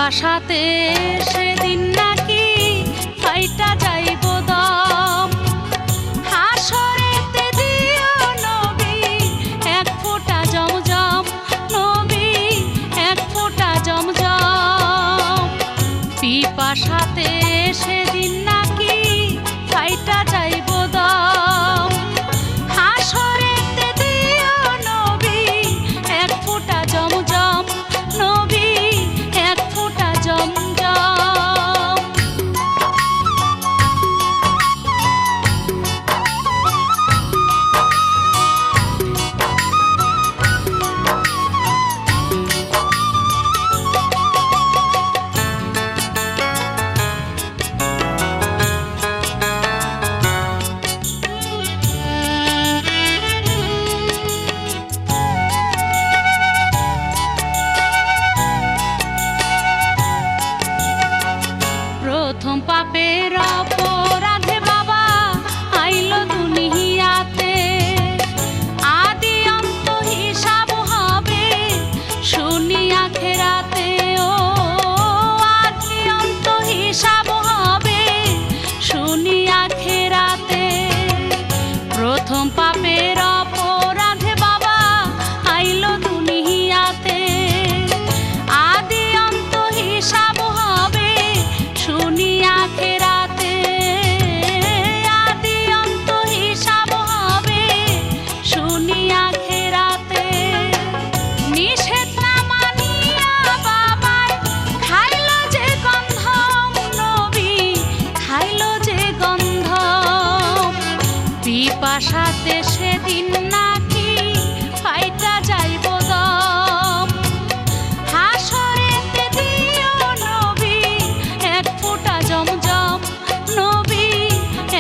পিপাসাতে সেদিন নাকি ফাইটা যাইব দম। হাসরেতে দিও নবী এক ফোঁটা জমজম, নবী এক ফোঁটা জমজম। পিপাসাতে সেদিন নাকি ফাইটা যাইব দম। হাসরেতে দিও নবী এক ফোঁটা জমজম, নবী এক ফোঁটা জমজম। প্রথম পাপের অপরাধে বাবা আইলো দুনিয়াতে। আদি অন্ত হিসাব হবে শুনি আখেরাতে। ও আদি অন্ত হিসাব হবে শুনি আখেরাতে। প্রথম পাপের অপরাধে বাবা আইলো দুনিয়াতে। আদি অন্ত হিসাব হবে শুনি আখেরাতে। আদি অন্ত হিসাব হবে শুনি আখেরাতে। নিষেধ না মানিয়া বাবায় খাইলো যে গন্ধম, নবী খাইলো যে গন্ধম। পিপাসাতে সেদিন নাকি ফাইটা যাইব দম। হাসরেতে দিও নবী এক ফোঁটা জমজম, নবী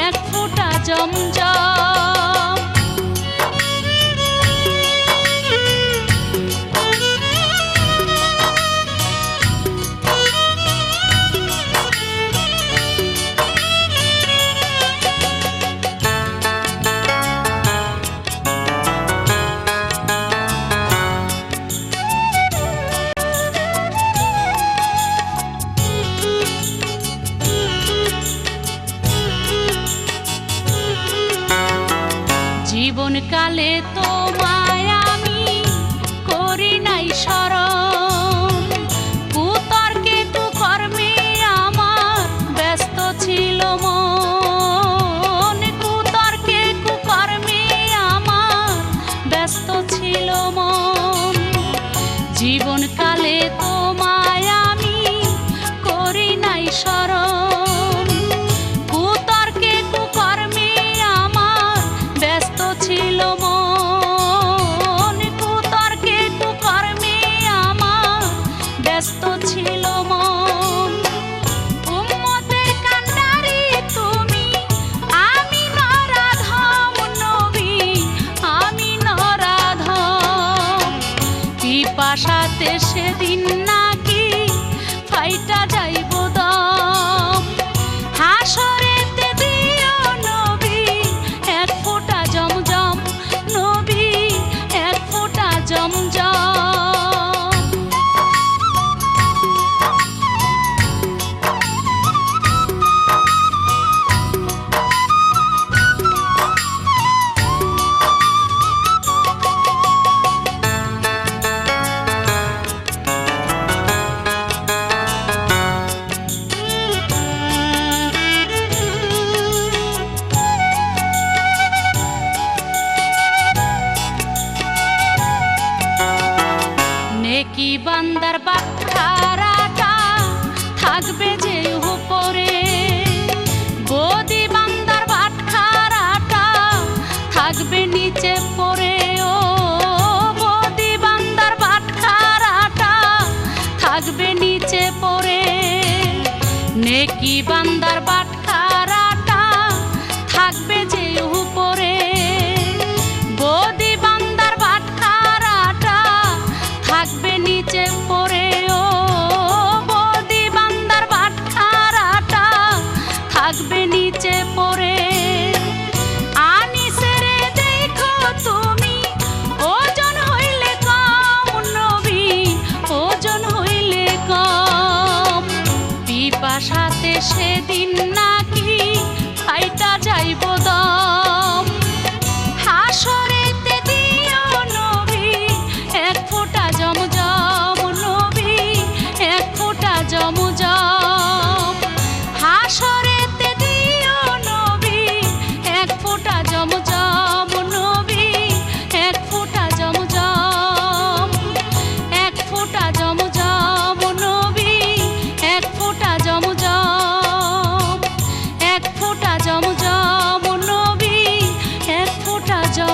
এক ফোঁটা জমজম। জীবনকালে তোমায় আমি করি নাই স্মরণ। কুতর্কে কুকর্মে আমার ব্যস্ত ছিল মন। কুতর্কে কুকর্মে আমার ব্যস্ত ছিল মন। জীবনকালে তোমায় আমি করি নাই স্মরণ। কুতর্কে কুকর্মে আমার ব্যস্ত ছিল মন। কুতর্কে কুকর্মে আমার ব্যস্ত ছিল মন। উম্মতের কান্ডারি তুমি, আমি নরাধম, নবী আমি নরাধম। পিপাসাতে সেদিন নাকি ফাইটা যাইব দম। হাসরেতে দিও নবী এক ফোঁটা জমজম, নবী এক ফোঁটা জমজম। নেকি বান্দার বাটখারাটা থাকবে যে উপরে। বদি বান্দার বাটখারাটা থাকবে নিচে পড়ে। ও বদি বান্দার বাটখারাটা থাকবে নিচে পড়ে। নেকি বান্দার বাটখারাটা থাকবে যে উপরে। বদি বান্দার বাটখারাটা থাকবে নিচে পড়ে। ও বদি বান্দার বাটখারাটা থাকবে নিচে পড়ে। আনিসেরে দেখো তুমি ওজন হইলে কম, নবী ওজন হইলে কম।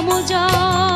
সমজন।